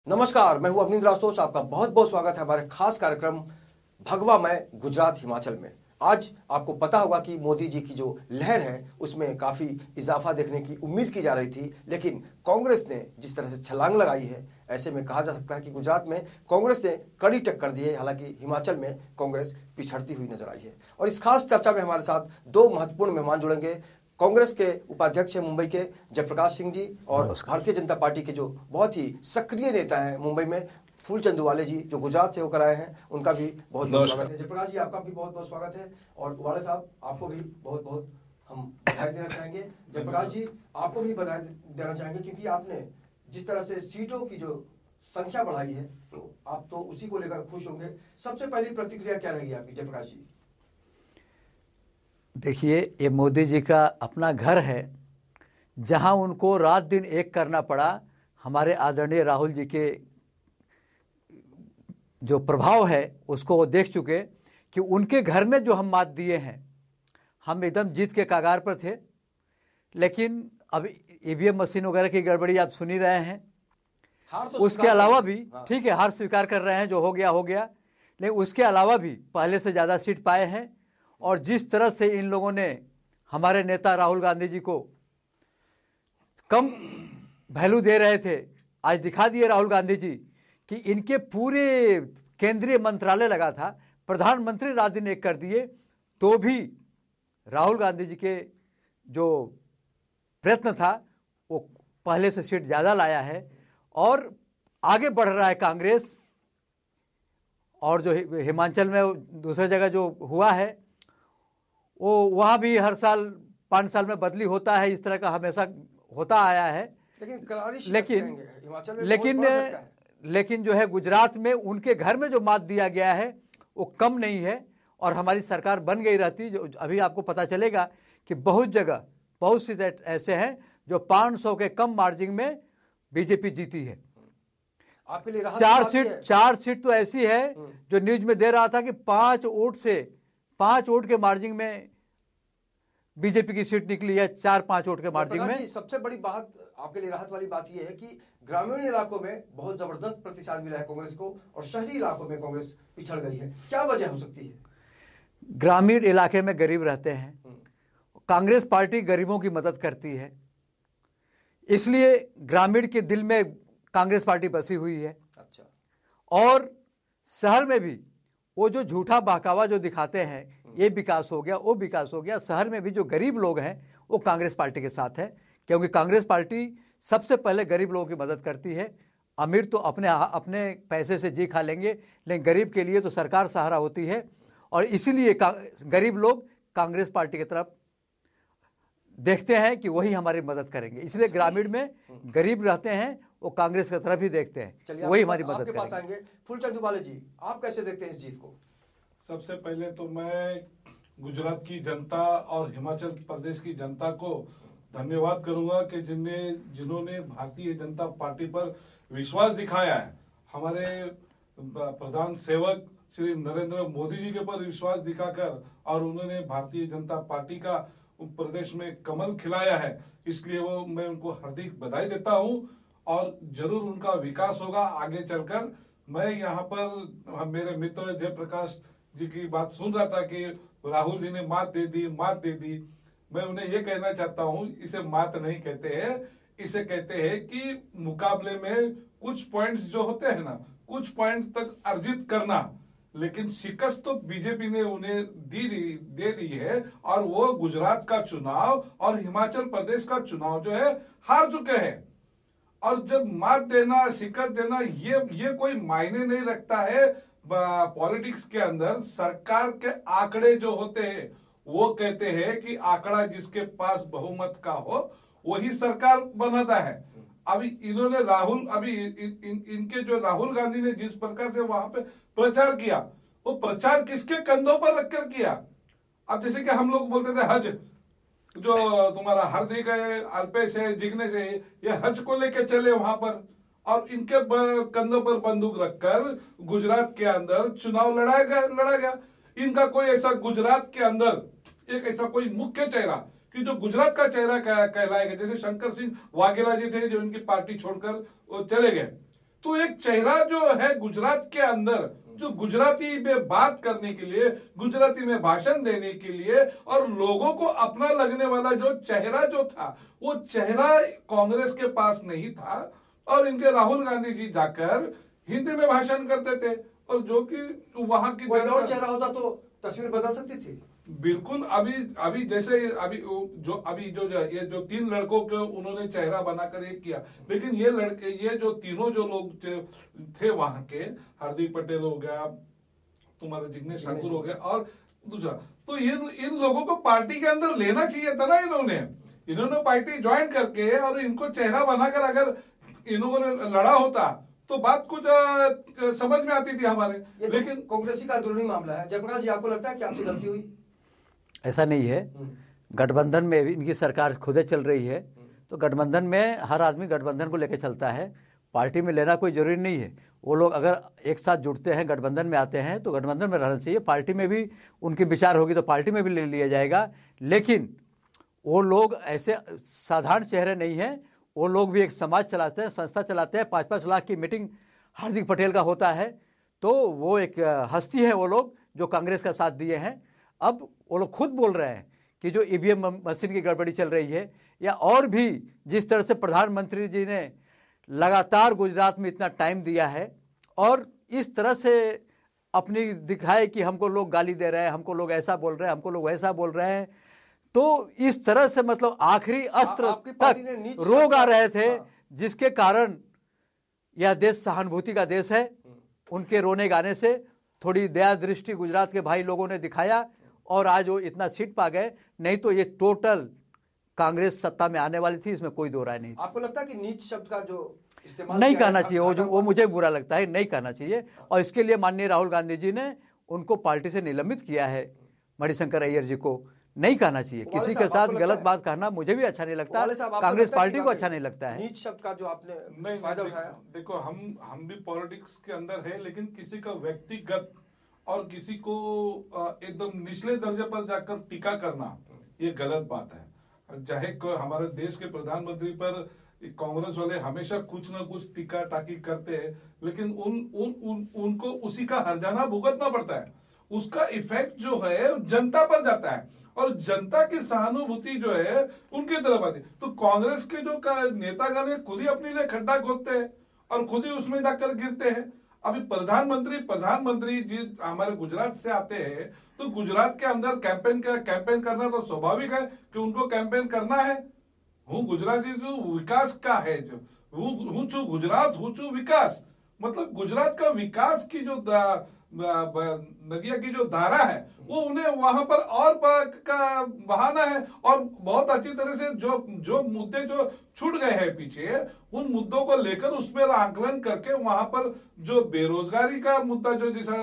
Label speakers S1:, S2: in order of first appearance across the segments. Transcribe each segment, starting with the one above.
S1: नमस्कार, मैं हूं अवनींद्र आशुतोष। आपका बहुत बहुत स्वागत है हमारे खास कार्यक्रम भगवा मैं गुजरात हिमाचल में। आज आपको पता होगा कि मोदी जी की जो लहर है उसमें काफ़ी इजाफा देखने की उम्मीद की जा रही थी, लेकिन कांग्रेस ने जिस तरह से छलांग लगाई है, ऐसे में कहा जा सकता है कि गुजरात में कांग्रेस ने कड़ी टक्कर दी है। हालांकि हिमाचल में कांग्रेस पिछड़ती हुई नजर आई है। और इस खास चर्चा में हमारे साथ दो महत्वपूर्ण मेहमान जुड़ेंगे। कांग्रेस के उपाध्यक्ष हैं मुंबई के जयप्रकाश सिंह जी, और भारतीय जनता पार्टी के जो बहुत ही सक्रिय नेता हैं मुंबई में फूल चंदूवाले जी, जो गुजरात से होकर आए हैं, उनका भी बहुत बहुत स्वागत है। जयप्रकाश जी, आपका भी बहुत बहुत स्वागत है, और वाले साहब आपको भी बहुत बहुत हम बधाई देना चाहेंगे। जयप्रकाश जी, आपको भी बधाई देना चाहेंगे क्योंकि आपने जिस तरह से सीटों की जो संख्या बढ़ाई है, तो आप तो उसी को लेकर खुश होंगे। सबसे पहली प्रतिक्रिया क्या रहेगी आपकी जयप्रकाश जी?
S2: देखिए, ये मोदी जी का अपना घर है, जहां उनको रात दिन एक करना पड़ा। हमारे आदरणीय राहुल जी के जो प्रभाव है उसको वो देख चुके कि उनके घर में जो हम मात दिए हैं, हम एकदम जीत के कगार पर थे। लेकिन अब ईवीएम मशीन वगैरह की गड़बड़ी आप सुन ही रहे हैं। उसके अलावा भी ठीक है, हार स्वीकार कर रहे हैं, जो हो गया हो गया, लेकिन उसके अलावा भी पहले से ज़्यादा सीट पाए हैं। और जिस तरह से इन लोगों ने हमारे नेता राहुल गांधी जी को कम वैल्यू दे रहे थे, आज दिखा दिए राहुल गांधी जी कि इनके पूरे केंद्रीय मंत्रालय लगा था, प्रधानमंत्री रात दिन एक कर दिए, तो भी राहुल गांधी जी के जो प्रयत्न था वो पहले से सीट ज़्यादा लाया है और आगे बढ़ रहा है कांग्रेस। और जो हिमाचल में दूसरी जगह जो हुआ है, वो वहाँ भी हर साल 5 साल में बदली होता है, इस तरह का हमेशा होता आया है। लेकिन जो है गुजरात में उनके घर में जो मात दिया गया है वो कम नहीं है। और हमारी सरकार बन गई रहती, जो अभी आपको पता चलेगा कि बहुत जगह बहुत सी ऐसे हैं जो 500 के कम मार्जिन में बीजेपी जीती है।
S1: आपके लिए
S2: चार सीट तो ऐसी है जो न्यूज में दे रहा था कि 5 वोट के मार्जिन में बीजेपी की सीट निकली है, 4-5 वोट के मार्जिन में।
S1: सबसे बड़ी बात आपके लिए राहत वाली बात यह है कि ग्रामीण इलाकों में बहुत जबरदस्त प्रतिशत मिला है कांग्रेस को, और शहरी इलाकों में कांग्रेस पिछड़ गई है। क्या वजह हो सकती है?
S2: ग्रामीण इलाके में गरीब रहते हैं, कांग्रेस पार्टी गरीबों की मदद करती है, इसलिए ग्रामीण के दिल में कांग्रेस पार्टी बसी हुई है।
S1: अच्छा।
S2: और शहर में भी वो जो झूठा बहकावा जो दिखाते हैं, ये विकास हो गया, वो विकास हो गया, शहर में भी जो गरीब लोग हैं वो कांग्रेस पार्टी के साथ है, क्योंकि कांग्रेस पार्टी सबसे पहले गरीब लोगों की मदद करती है। अमीर तो अपने पैसे से जी खा लेंगे, लेकिन गरीब के लिए तो सरकार सहारा होती है, और इसीलिए गरीब लोग कांग्रेस पार्टी की तरफ देखते हैं कि वही हमारी मदद करेंगे। इसलिए ग्रामीण में गरीब रहते हैं, वो कांग्रेस की तरफ ही देखते हैं, वही हमारी मदद करेंगे।
S1: पास आएंगे फूल चंदूवाले जी, आप कैसे देखते हैं इस जीत को?
S3: सबसे पहले तो मैं गुजरात की जनता और हिमाचल प्रदेश की जनता को धन्यवाद करूंगा कि जिन्होंने भारतीय जनता पार्टी पर विश्वास दिखाया है। हमारे प्रधान सेवक श्री नरेंद्र मोदी जी के ऊपर विश्वास दिखाकर, और उन्होंने भारतीय जनता पार्टी का प्रदेश में कमल खिलाया है, इसलिए मैं उनको हार्दिक बधाई देता हूं। और जरूर उनका विकास होगा आगे चलकर। मैं यहाँ पर मेरे मित्र जयप्रकाश जी की बात सुन रहा था कि राहुल जी ने मात दे दी। मैं उन्हें ये कहना चाहता हूँ, इसे मात नहीं कहते हैं, इसे कहते हैं कि मुकाबले में कुछ पॉइंट्स जो होते हैं ना, कुछ पॉइंट तक अर्जित करना। लेकिन शिकस्त तो बीजेपी ने उन्हें दे दी है, और वो गुजरात का चुनाव और हिमाचल प्रदेश का चुनाव जो है हार चुके हैं। और जब मात देना, शिकस्त देना, ये कोई मायने नहीं रखता है। पॉलिटिक्स के अंदर सरकार के आंकड़े जो होते हैं वो कहते हैं कि आंकड़ा जिसके पास बहुमत का हो वही सरकार बनाता है। अभी इन्होंने इनके जो राहुल गांधी ने जिस प्रकार से वहां पे प्रचार किया, वो प्रचार किसके कंधों पर रखकर किया? अब जैसे कि हम लोग बोलते थे हज, जो तुम्हारा हार्दिक है, अल्पेश है, जिग्नेश है, ये हज को लेके चले वहां पर, और इनके कंधों पर बंदूक रखकर गुजरात के अंदर चुनाव लड़ा गया। इनका कोई ऐसा गुजरात के अंदर एक ऐसा कोई मुख्य चेहरा कि जो गुजरात का चेहरा कहलाएगा, जैसे शंकर सिंह वाघेला जी थे जो इनकी पार्टी छोड़कर वो चले गए, तो एक चेहरा जो है गुजरात के अंदर, जो गुजराती में बात करने के लिए, गुजराती में भाषण देने के लिए और लोगों को अपना लगने वाला जो चेहरा जो था, वो चेहरा कांग्रेस के पास नहीं था। और इनके राहुल गांधी जी जाकर हिंदी में भाषण करते थे, और जो कि वहां की
S1: कोई और चेहरा होता तो तस्वीर बदल सकती थी।
S3: बिल्कुल। अभी जैसे अभी जो ये जो 3 लड़कों को उन्होंने चेहरा बनाकर एक किया, लेकिन ये जो तीनों जो लोग थे वहां के, हार्दिक पटेल हो गया, तुम्हारा जिग्नेश ठाकुर हो गया, और दूसरा तो इन लोगों को पार्टी के अंदर लेना चाहिए था ना। इन्होंने पार्टी ज्वाइन करके और इनको चेहरा बनाकर अगर इन्होंने लड़ा होता तो बात कुछ समझ में आती थी हमारे। लेकिन
S1: कांग्रेसी का अंदरूनी मामला है। जयप्रकाश जी, आपको लगता है कि आपसे गलती हुई?
S2: ऐसा नहीं है। गठबंधन में इनकी सरकार खुद चल रही है, तो गठबंधन में हर आदमी गठबंधन को लेकर चलता है, पार्टी में लेना कोई जरूरी नहीं है। वो लोग अगर एक साथ जुड़ते हैं, गठबंधन में आते हैं, तो गठबंधन में रहना चाहिए। पार्टी में भी उनकी विचार होगी तो पार्टी में भी ले लिया जाएगा। लेकिन वो लोग ऐसे साधारण चेहरे नहीं हैं। वो लोग भी एक समाज चलाते हैं, संस्था चलाते हैं। 5-5 लाख की मीटिंग हार्दिक पटेल का होता है, तो वो एक हस्ती है वो लोग जो कांग्रेस का साथ दिए हैं। अब वो लोग खुद बोल रहे हैं कि जो ईवीएम मशीन की गड़बड़ी चल रही है, या और भी जिस तरह से प्रधानमंत्री जी ने लगातार गुजरात में इतना टाइम दिया है और इस तरह से अपनी दिखाए कि हमको लोग गाली दे रहे हैं, हमको लोग ऐसा बोल रहे हैं, हमको लोग वैसा बोल रहे हैं, तो इस तरह से मतलब आखिरी अस्त्र तक रोग आ रहे थे, जिसके कारण यह देश सहानुभूति का देश है। उनके रोने गाने से थोड़ी दया दृष्टि गुजरात के भाई लोगों ने दिखाया और आज वो इतना सीट पा गए। नहीं तो ये टोटल कांग्रेस सत्ता में आने वाली थी, इसमें कोई दो राय नहीं थी।
S1: आपको लगता है कि नीच शब्द का जो इस्तेमाल
S2: नहीं कहना चाहिए, वो मुझे बुरा लगता है, नहीं कहना चाहिए। और इसके लिए माननीय राहुल गांधी जी ने उनको पार्टी से निलंबित किया है। मणिशंकर अय्यर जी को नहीं कहना चाहिए। किसी के साथ गलत बात कहना मुझे भी अच्छा नहीं लगता, कांग्रेस पार्टी को अच्छा नहीं लगता है।
S1: नीच शब्द का जो आपने फायदा उठाया,
S3: देखो हम भी पॉलिटिक्स के अंदर है, लेकिन किसी का व्यक्तिगत और किसी को एकदम निचले दर्जे पर जाकर टीका करना ये गलत बात है। चाहे हमारे देश के प्रधानमंत्री पर कांग्रेस वाले हमेशा कुछ ना कुछ टीका टाकी करते हैं, लेकिन उनको उसी का हर्जाना भुगतना पड़ता है। उसका इफेक्ट जो है जनता पर जाता है और जनता की सहानुभूति जो है उनकी तरफ आती है। तो कांग्रेस के जो नेतागण खुद ही अपने लिए खड्डा खोदते हैं और खुद ही उसमें जाकर गिरते हैं। अभी प्रधानमंत्री जी हमारे गुजरात से आते हैं, तो गुजरात के अंदर कैंपेन करना तो स्वाभाविक है कि उनको कैंपेन करना है। हूँ गुजराती जो विकास का है, जो हूँ छू गुजरात, हूँ छू विकास, मतलब गुजरात का विकास की जो नदिया की जो धारा है वो उन्हें वहां पर और का बहाना है। और बहुत अच्छी तरह से जो मुद्दे जो छूट गए हैं पीछे, उन मुद्दों को लेकर उसमें आकलन करके वहां पर जो बेरोजगारी का मुद्दा जो जैसा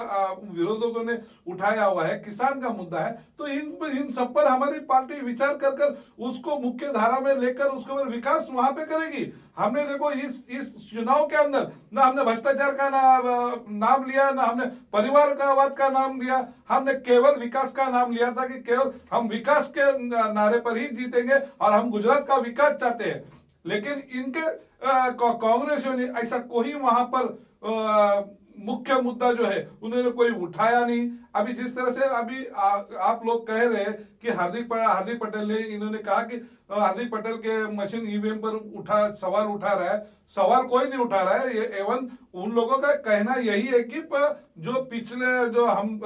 S3: विरोधकों ने उठाया हुआ है, किसान का मुद्दा है, तो इन सब पर हमारी पार्टी विचार कर उसको मुख्य धारा में लेकर उसके ऊपर विकास वहां पे करेगी। हमने देखो इस चुनाव के अंदर ना हमने भ्रष्टाचार का नाम लिया, ना हमने परिवारवाद का नाम लिया, हमने केवल विकास का नाम लिया था कि केवल हम विकास के नारे पर ही जीतेंगे और हम गुजरात का विकास चाहते हैं। लेकिन इनके कांग्रेसियों ने ऐसा कोई वहां पर मुख्य मुद्दा जो है उन्होंने कोई उठाया नहीं। अभी जिस तरह से अभी आप लोग कह रहे हैं कि हार्दिक पटेल ने, इन्होंने कहा कि हार्दिक पटेल के मशीन ईवीएम पर सवाल उठा रहा है, सवाल कोई नहीं उठा रहा है। एवं उन लोगों का कहना यही है कि जो पिछले जो हम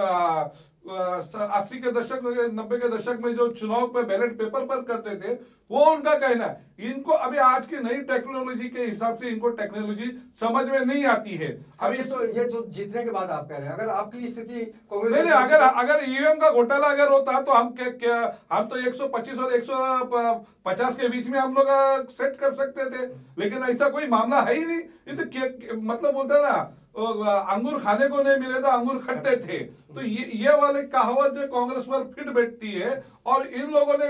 S3: 80 के दशक 90 के दशक में जो चुनाव पे बैलेट पेपर पर करते थे, वो उनका कहना है। इनको अभी आज की नई टेक्नोलॉजी के हिसाब से इनको टेक्नोलॉजी समझ में नहीं आती है।
S1: अभी ये तो जीतने के बाद आप कह रहे हैं, अगर आपकी स्थिति
S3: कांग्रेस नहीं, अगर ईवीएम का घोटाला अगर होता तो हम हम तो 125 और 150 के बीच में हम लोग सेट कर सकते थे, लेकिन ऐसा कोई मामला है ही नहीं। तो मतलब बोलते हैं ना, अंगूर खाने को नहीं मिले तो अंगूर खट्टे थे। तो ये वाले कहावत जो कांग्रेस पर फिट बैठती है। और इन लोगों ने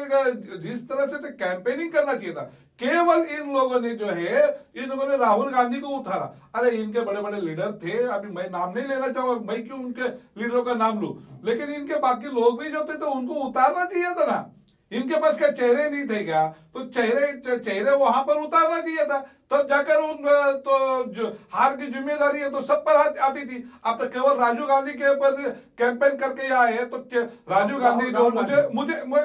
S3: जिस तरह से तो कैंपेनिंग करना चाहिए था, केवल इन लोगों ने जो है, इन लोगों ने राहुल गांधी को उतारा। अरे इनके बड़े बड़े लीडर थे, अभी मैं नाम नहीं लेना चाहूंगा, मैं क्यों उनके लीडरों का नाम लूं, लेकिन इनके बाकी लोग भी जो थे तो उनको उतारना चाहिए था ना। इनके पास क्या चेहरे नहीं थे क्या? तो चेहरे वहां पर उतारना चाहिए था, तब जाकर उन तो जो हार की जिम्मेदारी है तो सब पर आती थी। आप तो केवल राजीव गांधी के ऊपर कैंपेन करके आए हैं, तो राजीव गांधी जो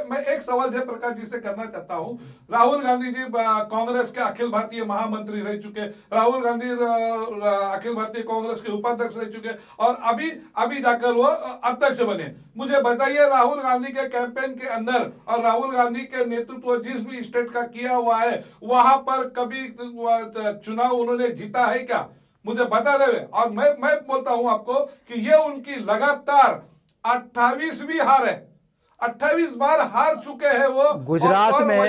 S3: मैं एक सवाल जयप्रकाश जी से करना चाहता हूं। राहुल गांधी जी कांग्रेस के अखिल भारतीय महामंत्री रह चुके, राहुल गांधी अखिल भारतीय कांग्रेस के उपाध्यक्ष रह चुके और अभी जाकर वो अध्यक्ष बने। मुझे बताइए, राहुल गांधी के कैंपेन के अंदर और राहुल गांधी के नेतृत्व जिस भी स्टेट का किया हुआ है वहां पर कभी चुनाव उन्होंने जीता है क्या? मुझे बता देवे। और मैं बोलता हूं आपको कि ये उनकी लगातार 28वीं हार है, 28 बार हार चुके हैं वो
S2: गुजरात में।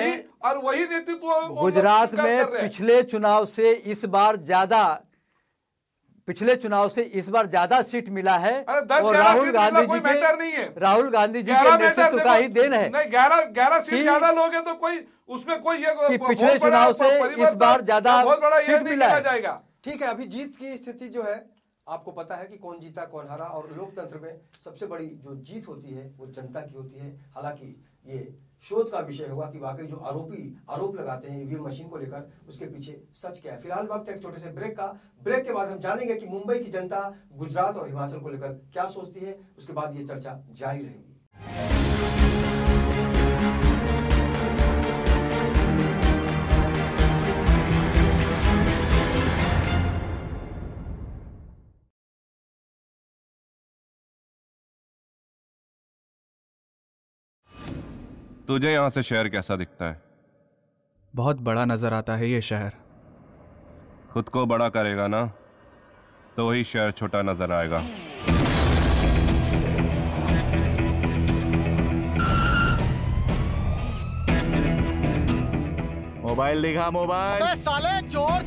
S3: वही नेतृत्व
S2: गुजरात में पिछले चुनाव से इस बार ज्यादा सीट मिला है और राहुल गांधी जी के नेतृत्व का ही देन है।
S3: 11 सीट ज्यादा लोग हैं तो कोई उसमें कोई
S2: कि पिछले चुनाव से इस बार ज्यादा सीट मिला है।
S1: ठीक है, अभी जीत की स्थिति जो है आपको पता है कि कौन जीता कौन हारा, और लोकतंत्र में सबसे बड़ी जो जीत होती है वो जनता की होती है। हालांकि ये शोध का विषय होगा कि वाकई जो आरोप लगाते हैं ईवीएम मशीन को लेकर उसके पीछे सच क्या है। फिलहाल वक्त है एक छोटे से ब्रेक का। ब्रेक के बाद हम जानेंगे कि मुंबई की जनता गुजरात और हिमाचल को लेकर क्या सोचती है। उसके बाद ये चर्चा जारी रहेगी।
S4: तुझे यहाँ से शहर कैसा दिखता है?
S5: बहुत बड़ा नजर आता है ये शहर।
S4: खुद को बड़ा करेगा ना तो वही शहर छोटा नजर आएगा।
S5: मोबाइल दिखा, मोबाइल।
S6: अबे साले चोर,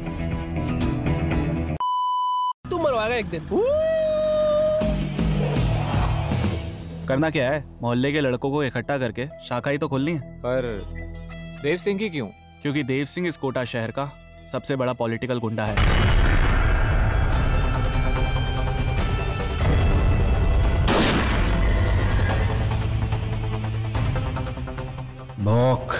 S7: तू मरवाएगा एक दिन।
S5: करना क्या है? मोहल्ले के लड़कों को इकट्ठा करके शाखा ही तो खोलनी है।
S7: पर देव सिंह की क्यों?
S5: क्योंकि देव सिंह इस कोटा शहर का सबसे बड़ा पॉलिटिकल गुंडा है।
S4: भौंक।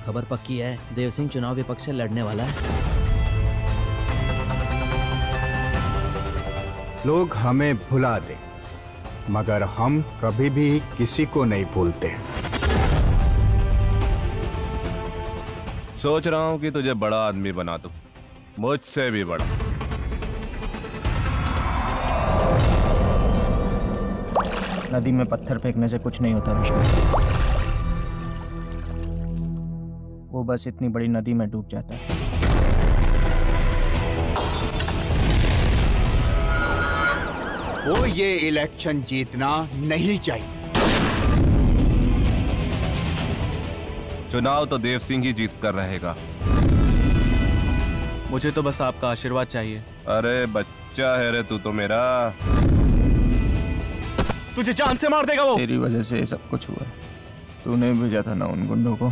S8: खबर पक्की है, देव सिंह चुनाव विपक्ष से लड़ने वाला है।
S6: लोग हमें भुला दे मगर हम कभी भी किसी को नहीं भूलते।
S4: सोच रहा हूं कि तुझे बड़ा आदमी बना दूं, मुझसे भी बड़ा।
S8: नदी में पत्थर फेंकने से कुछ नहीं होता विष्णु, वो बस इतनी बड़ी नदी में डूब जाता है।
S6: वो ये इलेक्शन जीतना नहीं चाहिए।
S4: चुनाव तो देव सिंह ही जीत कर रहेगा।
S5: मुझे तो बस आपका आशीर्वाद चाहिए।
S4: अरे बच्चा है रे तू तो मेरा।
S5: तुझे जान से मार देगा वो।
S8: तेरी वजह से ये सब कुछ हुआ। तूने भेजा था ना उन गुंडों को।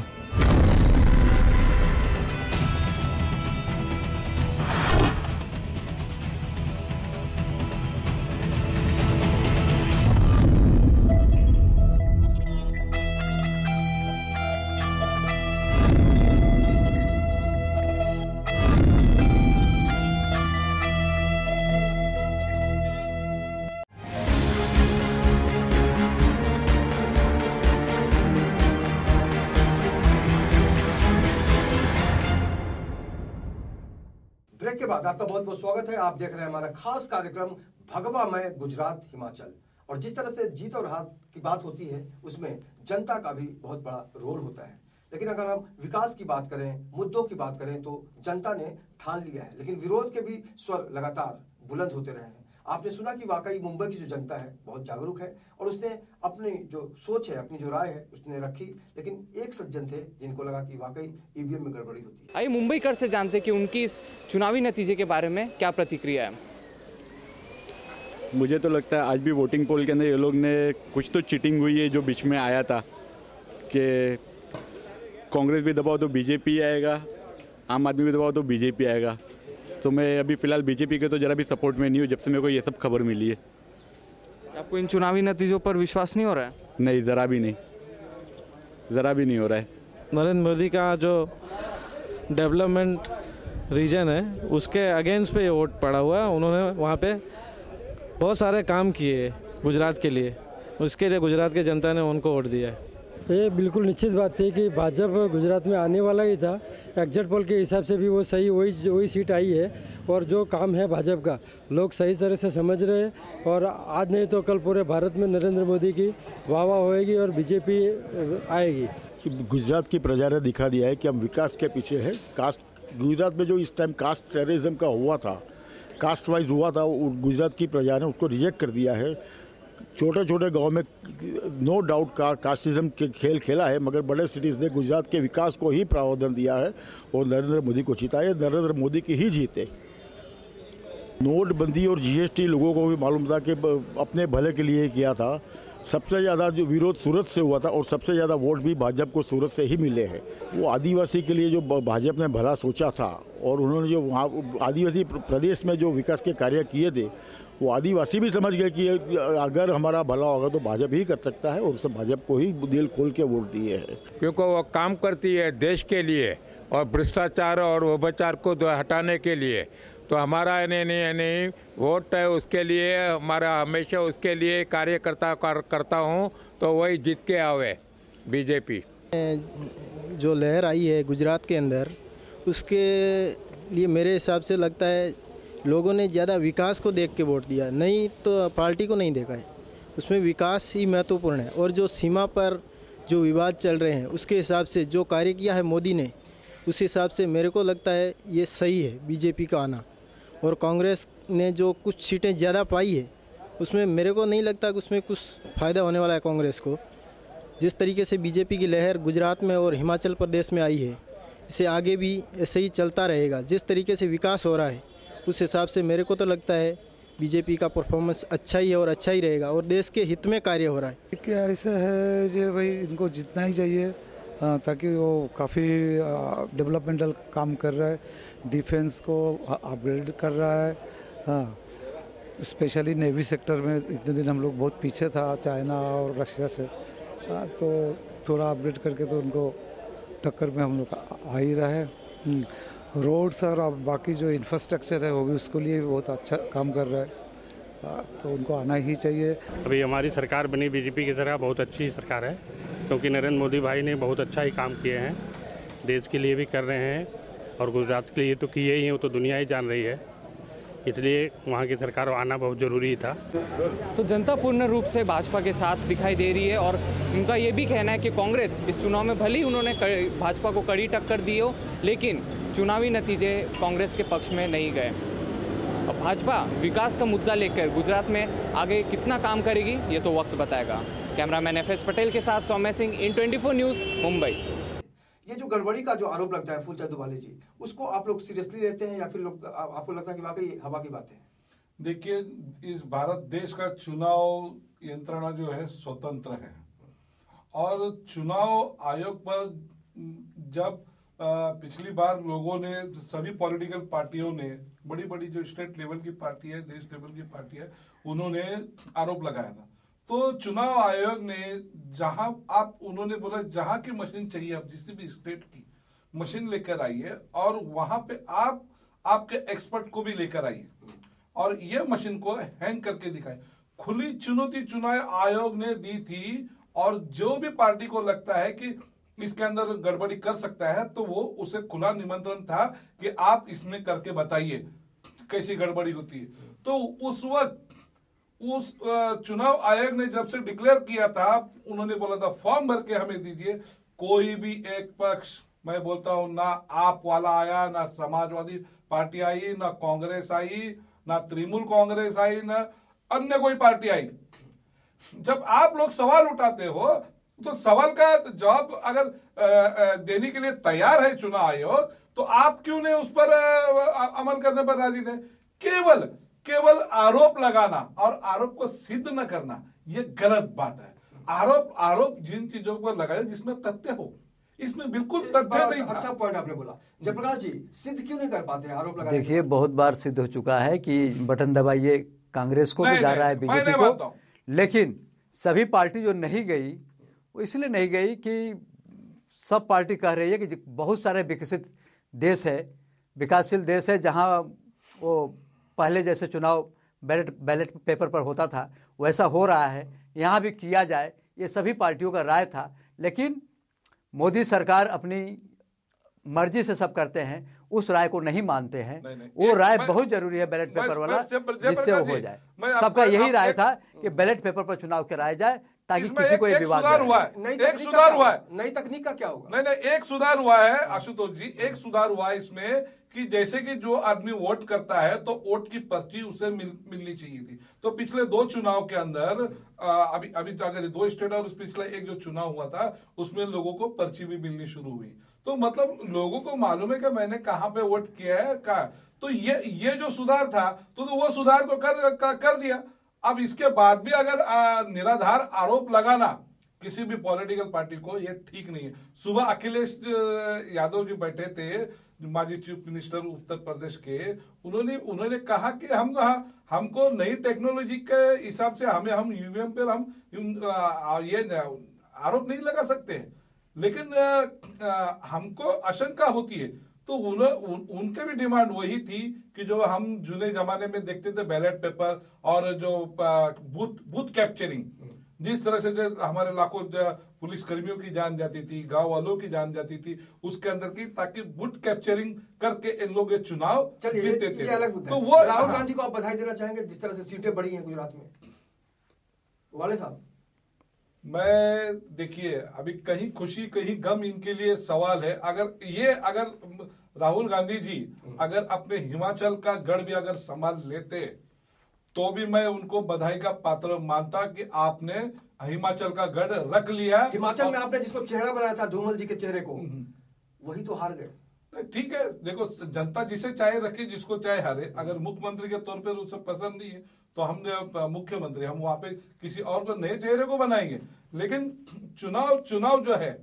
S1: ब्रेक के बाद आपका बहुत बहुत स्वागत है। आप देख रहे हैं हमारा खास कार्यक्रम भगवामय गुजरात हिमाचल। और जिस तरह से जीत और हार की बात होती है उसमें जनता का भी बहुत बड़ा रोल होता है। लेकिन अगर हम विकास की बात करें, मुद्दों की बात करें तो जनता ने ठान लिया है, लेकिन विरोध के भी स्वर लगातार बुलंद होते रहे हैं। आपने सुना कि वाकई मुंबई की जो जनता है बहुत जागरूक है और उसने अपनी जो सोच है, अपनी जो राय है उसने रखी। लेकिन एक सज्जन थे जिनको लगा कि वाकई ईवीएम में गड़बड़ी होती है।
S7: आइए मुंबईकर से जानते कि उनकी इस चुनावी नतीजे के बारे में क्या प्रतिक्रिया है।
S9: मुझे तो लगता है आज भी वोटिंग पोल के अंदर ये लोग ने कुछ तो चीटिंग हुई है। जो बीच में आया था कि कांग्रेस भी दबाओ तो बीजेपी आएगा, आम आदमी भी दबाओ तो बीजेपी आएगा। तो मैं अभी फिलहाल बीजेपी के तो जरा भी सपोर्ट में नहीं हूँ जब से मेरे को ये सब खबर मिली है।
S7: आपको इन चुनावी नतीजों पर विश्वास नहीं हो रहा है?
S9: नहीं, ज़रा भी नहीं, ज़रा भी नहीं हो रहा है।
S10: नरेंद्र मोदी का जो डेवलपमेंट रीजन है उसके अगेंस्ट पे वोट पड़ा हुआ है। उन्होंने वहाँ पे बहुत सारे काम किए गुजरात के लिए, उसके लिए गुजरात की जनता ने उनको वोट दिया है।
S11: ये बिल्कुल निश्चित बात थी कि भाजपा गुजरात में आने वाला ही था। एग्जिट पोल के हिसाब से भी वो सही वही सीट आई है और जो काम है भाजपा का लोग सही तरह से समझ रहे हैं और आज नहीं तो कल पूरे भारत में नरेंद्र मोदी की वाह होएगी और बीजेपी आएगी।
S12: गुजरात की प्रजा ने दिखा दिया है कि हम विकास के पीछे है। कास्ट गुजरात में जो इस टाइम कास्ट टेररिज्म का हुआ था, कास्ट वाइज हुआ था, गुजरात की प्रजा ने उसको रिजेक्ट कर दिया है। छोटे छोटे गांव में नो डाउट कास्टिज्म के खेल खेला है, मगर बड़े सिटीज़ ने गुजरात के विकास को ही प्रावधान दिया है और नरेंद्र मोदी को जीता है। नरेंद्र मोदी की ही जीत है। नोटबंदी और जीएसटी लोगों को भी मालूम था कि अपने भले के लिए किया था। सबसे ज़्यादा जो विरोध सूरत से हुआ था और सबसे ज़्यादा वोट भी भाजपा को सूरत से ही मिले हैं। वो आदिवासी के लिए जो भाजपा ने भला सोचा था और उन्होंने जो वहाँ आदिवासी प्रदेश में जो विकास के कार्य किए थे, वो आदिवासी भी समझ गए कि अगर हमारा भला होगा तो भाजपा ही कर सकता है और उसने भाजपा को ही दिल खोल के वोट दिए हैं।
S13: क्योंकि वो काम करती है देश के लिए और भ्रष्टाचार और व्यभिचार को हटाने के लिए। तो हमारा नहीं वोट है उसके लिए, हमारा हमेशा उसके लिए कार्य करता हूँ, तो वही जीत के आवे बीजेपी।
S14: जो लहर आई है गुजरात के अंदर, उसके लिए मेरे हिसाब से लगता है लोगों ने ज़्यादा विकास को देख के वोट दिया, नहीं तो पार्टी को नहीं देखा है। उसमें विकास ही महत्वपूर्ण है और जो सीमा पर जो विवाद चल रहे हैं उसके हिसाब से जो कार्य किया है मोदी ने, उस हिसाब से मेरे को लगता है ये सही है बीजेपी का आना। और कांग्रेस ने जो कुछ सीटें ज़्यादा पाई है उसमें मेरे को नहीं लगता कि उसमें कुछ फ़ायदा होने वाला है कांग्रेस को। जिस तरीके से बीजेपी की लहर गुजरात में और हिमाचल प्रदेश में आई है, इसे आगे भी ऐसे ही चलता रहेगा। जिस तरीके से विकास हो रहा है उस हिसाब से मेरे को तो लगता है बीजेपी का परफॉर्मेंस अच्छा ही है और अच्छा ही रहेगा और देश के हित में कार्य हो रहा है।
S15: क्या ऐसा है जो भाई इनको जितना ही चाहिए ताकि वो काफ़ी डेवलपमेंटल काम कर रहा है, डिफेंस को अपग्रेड कर रहा है। हाँ, स्पेशली नेवी सेक्टर में इतने दिन हम लोग बहुत पीछे था चाइना और रशिया से, तो थोड़ा अपग्रेड करके तो उनको टक्कर में हम लोग आ ही रहा है। रोड्स और बाकी जो इंफ्रास्ट्रक्चर है वो भी उसके लिए बहुत अच्छा काम कर रहा है, तो उनको आना ही चाहिए।
S16: अभी हमारी सरकार बनी बीजेपी की सरकार बहुत अच्छी सरकार है, क्योंकि नरेंद्र मोदी भाई ने बहुत अच्छा ही काम किए हैं, देश के लिए भी कर रहे हैं और गुजरात के लिए तो किए ही हैं, वो तो दुनिया ही जान रही है, इसलिए वहाँ की सरकार आना बहुत ज़रूरी था।
S7: तो जनता पूर्ण रूप से भाजपा के साथ दिखाई दे रही है और उनका ये भी कहना है कि कांग्रेस इस चुनाव में भले ही उन्होंने भाजपा को कड़ी टक्कर दी हो, लेकिन चुनावी नतीजे कांग्रेस के पक्ष में नहीं गए। अब भाजपा विकास का मुद्दा लेकर गुजरात में आगे कितना काम करेगी ये तो वक्त बताएगा। कैमरामैन एफएस पटेल के साथ सौम्य सिंह, इन 24 न्यूज़, मुंबई।
S1: ये जो गड़बड़ी का जो आरोप लगता है फूलचंद दुवाले जी, उसको आप लोग सीरियसली लेते हैं या फिर लोग आपको लगता है कि वाकई हवा की बात है?
S3: देखिए, इस भारत देश का चुनाव यंत्रणा जो है स्वतंत्र है और चुनाव आयोग पर जब पिछली बार लोगों ने, सभी पॉलिटिकल पार्टियों ने, बड़ी बड़ी जो स्टेट लेवल की पार्टी है, देश लेवल की पार्टी है, उन्होंने आरोप लगाया था। तो चुनाव आयोग ने उन्होंने बोला जहां की मशीन चाहिए, आप जिस भी स्टेट की मशीन लेकर आइए और वहां पे आपके एक्सपर्ट को भी लेकर आइए और ये मशीन को हैंग करके दिखाए। खुली चुनौती चुनाव आयोग ने दी थी और जो भी पार्टी को लगता है कि इसके अंदर गड़बड़ी कर सकता है तो वो उसे खुला निमंत्रण था कि आप इसमें करके बताइए कैसी गड़बड़ी होती है। तो उस वक्त उस चुनाव आयोग ने जब से डिक्लेयर किया था, उन्होंने बोला था फॉर्म भर के हमें दीजिए। कोई भी एक पक्ष, मैं बोलता हूं, ना आप वाला आया, ना समाजवादी पार्टी आई, ना कांग्रेस आई, ना तृणमूल कांग्रेस आई, ना अन्य कोई पार्टी आई। जब आप लोग सवाल उठाते हो तो सवाल का जवाब अगर देने के लिए तैयार है चुनाव आयोग, तो आप क्यों नहीं उस पर अमल करने पर राजी थे? केवल आरोप लगाना और आरोप को सिद्ध न करना, ये गलत बात है। आरोप जिन चीजों पर लगाए जिसमें तथ्य हो, इसमें बिल्कुल तथ्य नहीं था।
S1: अच्छा पॉइंट आपने बोला। जयप्रकाश जी, सिद्ध क्यों नहीं कर पाते आरोप लगाने?
S2: देखिए, बहुत बार सिद्ध हो चुका है कि बटन दबाइए, कांग्रेस को भी जा रहा है, बीजेपी को, लेकिन सभी पार्टी जो नहीं गई वो इसलिए नहीं गई कि सब पार्टी कह रही है कि बहुत सारे विकसित देश है, विकासशील देश है, जहां वो पहले जैसे चुनाव बैलेट पेपर पर होता था वैसा हो रहा है, यहाँ भी किया जाए, ये सभी पार्टियों का राय था। लेकिन मोदी सरकार अपनी मर्जी से सब करते हैं, उस राय को नहीं मानते हैं। वो राय बहुत जरूरी है बैलेट पेपर वाला, जिससे वो हो जाए। सबका यही राय था कि बैलेट पेपर पर चुनाव कराया जाए ताकि किसी को ये विवाद
S1: हुआ है। एक सुधार हुआ है। नई तकनीक का क्या होगा?
S3: नहीं, एक सुधार हुआ है आशुतोष जी, एक सुधार हुआ है इसमें कि जैसे कि जो आदमी वोट करता है तो वोट की पर्ची उसे मिलनी चाहिए थी। तो पिछले 2 चुनाव के अंदर अभी अगर 2 स्टेट और पिछले एक जो चुनाव हुआ था उसमें लोगों को पर्ची भी मिलनी शुरू हुई। तो मतलब लोगों को मालूम है कि मैंने कहां पे वोट किया है तो ये जो सुधार था तो वो सुधार तो कर दिया। अब इसके बाद भी अगर निराधार आरोप लगाना किसी भी पॉलिटिकल पार्टी को ये ठीक नहीं है। सुबह अखिलेश यादव जी बैठे थे, माजी चीफ मिनिस्टर उत्तर प्रदेश के, उन्होंने कहा कि हमको नई टेक्नोलॉजी के हिसाब से हम ईवीएम पर हम ये आरोप नहीं लगा सकते, लेकिन हमको आशंका होती है। तो उनके भी डिमांड वही थी कि जो हम जुने जमाने में देखते थे बैलेट पेपर और जो बूथ कैप्चरिंग, जिस तरह से जो हमारे लाखों पुलिस कर्मियों की जान जाती थी, गांव वालों की जान जाती थी, उसके अंदर की, ताकि बूथ कैप्चरिंग करके इन लोग ये चुनाव जीतते थे।
S1: तो वो राहुल गांधी को आप बधाई देना चाहेंगे जिस तरह से सीटें बढ़ी हैं गुजरात में? वाले साहब,
S3: मैं देखिए अभी कहीं खुशी कहीं गम इनके लिए सवाल है। अगर राहुल गांधी जी अगर अपने हिमाचल का गढ़ भी अगर संभाल लेते तो भी मैं उनको बधाई का पात्र मानता कि आपने हिमाचल का गढ़ रख लिया।
S1: हिमाचल में आपने जिसको चेहरा बनाया था धूमल जी के चेहरे को, वही तो हार गए।
S3: ठीक है, देखो जनता जिसे चाहे रखे, जिसको चाहे हारे। अगर मुख्यमंत्री के तौर पर उसे पसंद नहीं है तो हमने मुख्यमंत्री, हम वहां पे किसी और को नए चेहरे को बनाएंगे। लेकिन चुनाव जो है,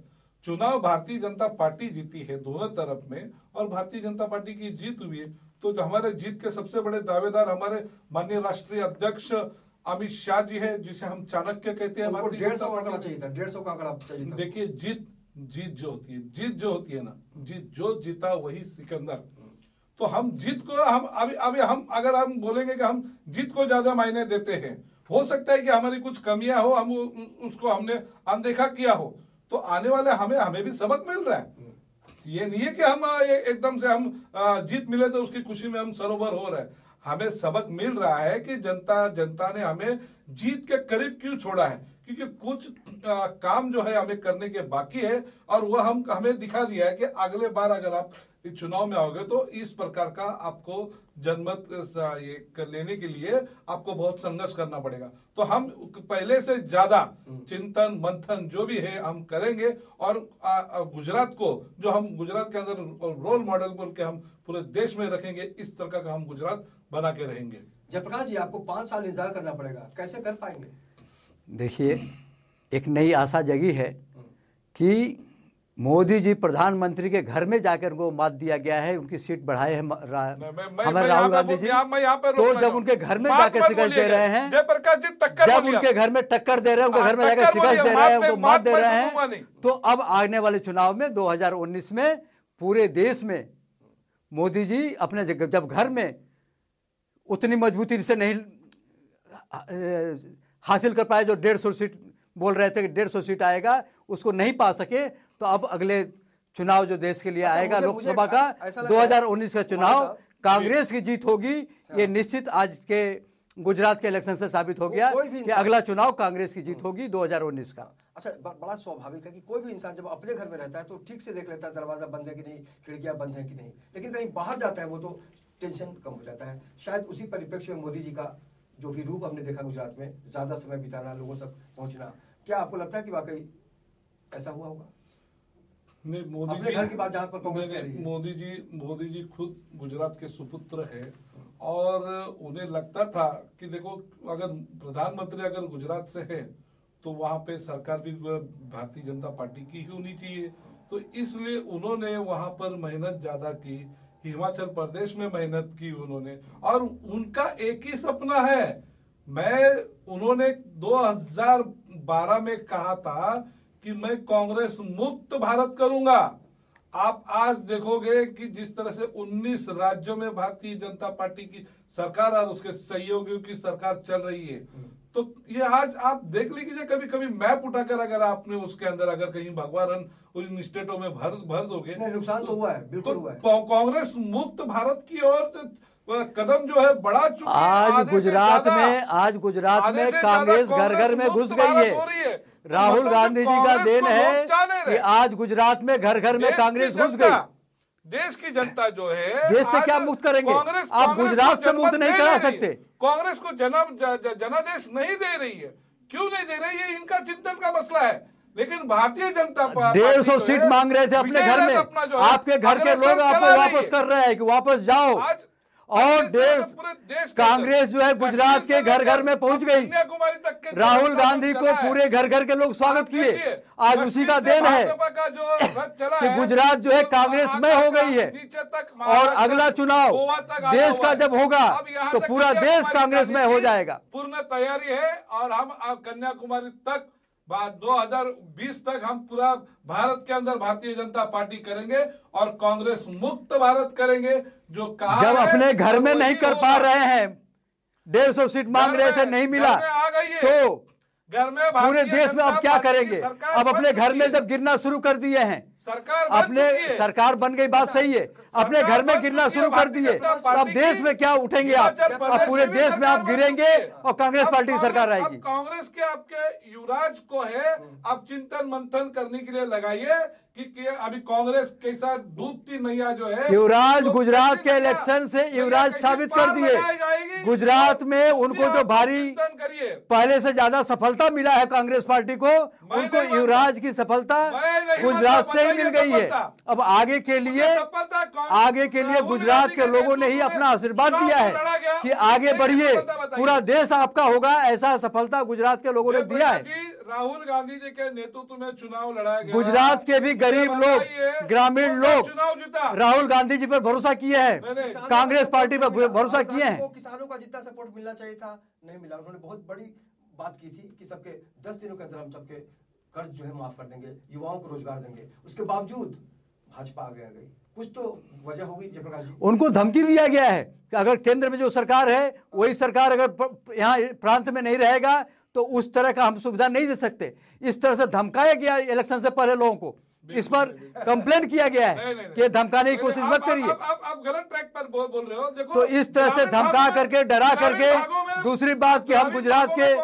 S3: चुनाव भारतीय जनता पार्टी जीती है दोनों तरफ में, और भारतीय जनता पार्टी की जीत हुई है। तो जो हमारे जीत के सबसे बड़े दावेदार हमारे माननीय राष्ट्रीय अध्यक्ष अमित शाह जी है, जिसे हम चाणक्य कहते हैं।
S1: 150 आंकड़ा चाहिए था, 150 का आंकड़ा चाहिए था।
S3: देखिए जीत जो होती है ना, जो जीता वही सिकंदर। तो हम जीत को अभी अगर हम बोलेंगे कि हम जीत को ज्यादा मायने देते हैं, हो सकता है कि हमारी कुछ कमियां हो, हम उसको हमने अनदेखा किया हो, तो आने वाले हमें भी सबक मिल रहा है। ये नहीं है कि हम एकदम से हम जीत मिले तो उसकी खुशी में हम सरोवर हो रहे हैं। हमें सबक मिल रहा है कि जनता ने हमें जीत के करीब क्यों छोड़ा है, क्योंकि कुछ काम जो है हमें करने के बाकी है, और वह हमें दिखा दिया है कि अगले बार अगर आप इस चुनाव में आओगे तो इस प्रकार का आपको जनमत लेने के लिए आपको बहुत संघर्ष करना पड़ेगा। तो हम पहले से ज्यादा चिंतन मंथन जो भी है हम करेंगे, और गुजरात को जो हम गुजरात के अंदर रोल मॉडल बोल के हम पूरे देश में रखेंगे, इस तरह का हम गुजरात बना के रहेंगे।
S1: जयप्रकाश जी, आपको 5 साल इंतजार करना पड़ेगा, कैसे कर पाएंगे?
S2: देखिए, एक नई आशा जगी है कि मोदी जी प्रधानमंत्री के घर में जाकर उनको मत दिया गया है, उनकी सीट बढ़ाए हैं हमारे राहुल गांधी जी। तो जब उनके घर में जाकर शिकस्त दे रहे हैं, जब उनके घर में टक्कर दे रहे हैं, उनके घर में जाकर शिकस्त दे रहे हैं, उनको मत दे रहे हैं, तो अब आने वाले चुनाव में 2019 में पूरे देश में मोदी जी अपने जब घर में उतनी मजबूती से नहीं हासिल कर पाए, जो 150 सीट बोल रहे थे कि 150 सीट आएगा, उसको नहीं पा सके, तो अब अगले चुनाव जो देश के लिए आएगा लोकसभा का 2019 का चुनाव, कांग्रेस की जीत होगी। ये निश्चित आज के गुजरात के इलेक्शन से साबित हो गया कि अगला चुनाव कांग्रेस की जीत होगी 2019 का।
S1: अच्छा, बड़ा स्वाभाविक है कि कोई भी इंसान जब अपने घर में रहता है तो ठीक से देख लेता है दरवाजा बंद है कि नहीं, खिड़कियां बंद है कि नहीं, लेकिन कहीं बाहर जाता है वो तो टेंशन कम हो जाता है। शायद उसी परिप्रेक्ष्य में मोदी जी का जो भी रूप हमने देखा गुजरात में, ज्यादा समय बिताना, लोगों तक पहुंचना, क्या आपको लगता है कि वाकई ऐसा हुआ होगा?
S3: नहीं, मोदी जी खुद गुजरात के सुपुत्र है, और उन्हें लगता था कि देखो अगर प्रधानमंत्री अगर गुजरात से है तो वहां पे सरकार भी भारतीय जनता पार्टी की ही होनी चाहिए। तो इसलिए उन्होंने वहां पर मेहनत ज्यादा की, हिमाचल प्रदेश में मेहनत की उन्होंने, और उनका एक ही सपना है, उन्होंने 2012 में कहा था कि मैं कांग्रेस मुक्त भारत करूंगा। आप आज देखोगे कि जिस तरह से 19 राज्यों में भारतीय जनता पार्टी की सरकार और उसके सहयोगियों की सरकार चल रही है, तो ये आज आप देख लीजिए, कभी कभी मैप उठाकर अगर आपने उसके अंदर अगर कहीं भगवान उन स्टेटों में भर दोगे,
S1: नुकसान तो हुआ है, बिल्कुल हुआ है।
S3: कांग्रेस मुक्त भारत की ओर कदम जो है बढ़ा चुकी है।
S2: आज गुजरात में कांग्रेस घर घर में घुस गई है। राहुल गांधी जी का देन है कि आज गुजरात में घर घर में कांग्रेस घुस गई।
S3: देश की जनता जो है,
S2: देश से क्या मुक्त करेंगे? आप गुजरात से मुक्त नहीं करा सकते।
S3: कांग्रेस को जनादेश नहीं दे रही है। क्यों नहीं दे रही है, इनका चिंतन का मसला है। लेकिन भारतीय जनता पार्टी
S2: 150 सीट मांग रहे थे अपने घर में, आपके घर के लोग आपको वापस कर रहे हैं कि वापस जाओ। और देश कांग्रेस जो है गुजरात के घर घर में पहुंच गई। राहुल गांधी को पूरे घर घर के लोग स्वागत किए। आज उसी का देन है कि गुजरात जो है कांग्रेस में हो गई है। और अगला चुनाव देश का जब होगा तो पूरा देश कांग्रेस में हो जाएगा।
S3: पूर्ण तैयारी है और हम कन्याकुमारी तक 2020 तक हम पूरा भारत के अंदर भारतीय जनता पार्टी करेंगे और कांग्रेस मुक्त भारत करेंगे। जो कहा
S2: जब अपने घर में नहीं कर पा रहे हैं, 150 सीट मांग रहे थे, नहीं मिला, तो
S3: घर में
S2: पूरे देश में अब क्या करेंगे? अब अपने घर में जब गिरना शुरू कर दिए हैं, अपने सरकार बन गई, बात सही है, अपने घर में गिरना शुरू कर दिए, तो अब देश में क्या उठेंगे आप? अब पूरे देश में आप गिरेंगे और कांग्रेस पार्टी की सरकार आएगी।
S3: कांग्रेस के आपके युवराज को है, आप चिंतन मंथन करने के लिए लगाइए कि अभी कांग्रेस कैसा डूबती नैया जो है।
S2: युवराज गुजरात के इलेक्शन से युवराज साबित कर दिए। गुजरात में उनको जो भारी पहले से ज्यादा सफलता मिला है कांग्रेस पार्टी को, उनको युवराज की सफलता गुजरात से ही मिल गई है। अब आगे के लिए गुजरात के लोगों ने ही अपना आशीर्वाद दिया है कि आगे बढ़िए, पूरा देश आपका होगा, ऐसा सफलता गुजरात के लोगों ने दिया है।
S3: राहुल गांधी जी के नेतृत्व में चुनाव लड़ा गया।
S2: गुजरात के भी गरीब लोग, ग्रामीण लोग राहुल गांधी जी पर भरोसा किए हैं, कांग्रेस पार्टी पर भरोसा किए हैं।
S1: किसानों का जितना सपोर्ट मिलना चाहिए था नहीं मिला। उन्होंने बहुत बड़ी बात की थी कि सबके 10 दिनों के अंदर हम सबके कर्ज जो है माफ कर देंगे, युवाओं को रोजगार देंगे। उसके बावजूद भाजपा आगे आ गई। कुछ तो वजह होगी जयप्रकाश जी।
S2: उनको धमकी दिया गया है कि अगर केंद्र में जो सरकार है वही सरकार अगर यहाँ प्रांत में नहीं रहेगा तो उस तरह का हम सुविधा नहीं दे सकते। इस तरह से धमकाया गया इलेक्शन से पहले लोगों को। इस पर कंप्लेन किया गया है कि धमकाने की कोशिश मत करिए।
S3: आप गलत ट्रैक पर बोल रहे हो। देखो,
S2: तो इस तरह से धमका करके, डरा करके, दूसरी बात कि हम गुजरात के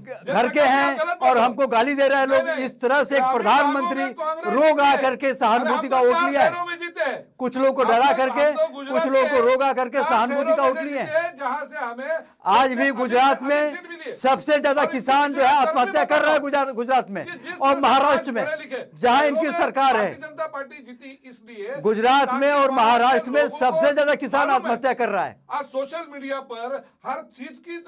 S2: घर के हैं और हमको गाली दे रहे हैं लोग, इस तरह से एक प्रधानमंत्री रोग आ करके सहानुभूति का वोट लिया है। कुछ लोग को डरा करके, कुछ लोग को रोग आ करके सहानुभूति का वोट लिए हैं। आज भी गुजरात में सबसे ज्यादा किसान जो है आत्महत्या कर रहा है गुजरात में और महाराष्ट्र में, जहां इनकी सरकार है।
S3: जनता पार्टी जीती इसलिए
S2: गुजरात में और महाराष्ट्र में सबसे ज्यादा किसान आत्महत्या कर रहा है।
S3: आज सोशल मीडिया पर हर चीज की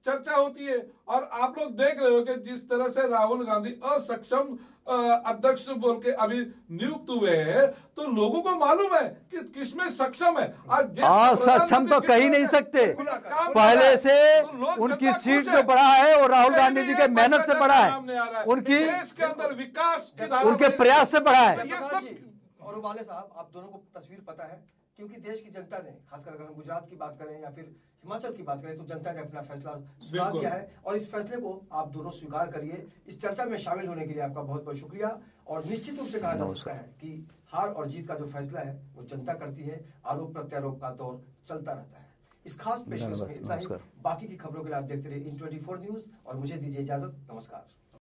S3: चर्चा होती है और आप लोग देख रहे हो कि जिस तरह से राहुल गांधी असक्षम अध्यक्ष बोल के अभी नियुक्त हुए हैं, तो लोगों को मालूम है कि किसमें सक्षम है।
S2: असक्षम तो कह ही नहीं सकते। पहले से उनकी सीट जो बढ़ा है और राहुल गांधी जी के मेहनत से बढ़ा है, उनकी
S3: के अंदर विकास
S2: उनके प्रयास से बढ़ा है।
S1: और वाले साहब, आप दोनों को तस्वीर पता है, क्योंकि देश की जनता ने, खासकर अगर हम गुजरात की बात करें या फिर हिमाचल की बात करें, तो जनता ने अपना फैसला सुना दिया है और इस फैसले को आप दोनों स्वीकार करिए। इस चर्चा में शामिल होने के लिए आपका बहुत बहुत शुक्रिया। और निश्चित रूप से कहा जा सकता है कि हार और जीत का जो फैसला है वो जनता करती है। आरोप प्रत्यारोप का दौर चलता रहता है। इस खास पेशकश में इतना ही। बाकी की खबरों के लिए आप देखते रहिए इन 24 न्यूज और मुझे दीजिए इजाजत। नमस्कार।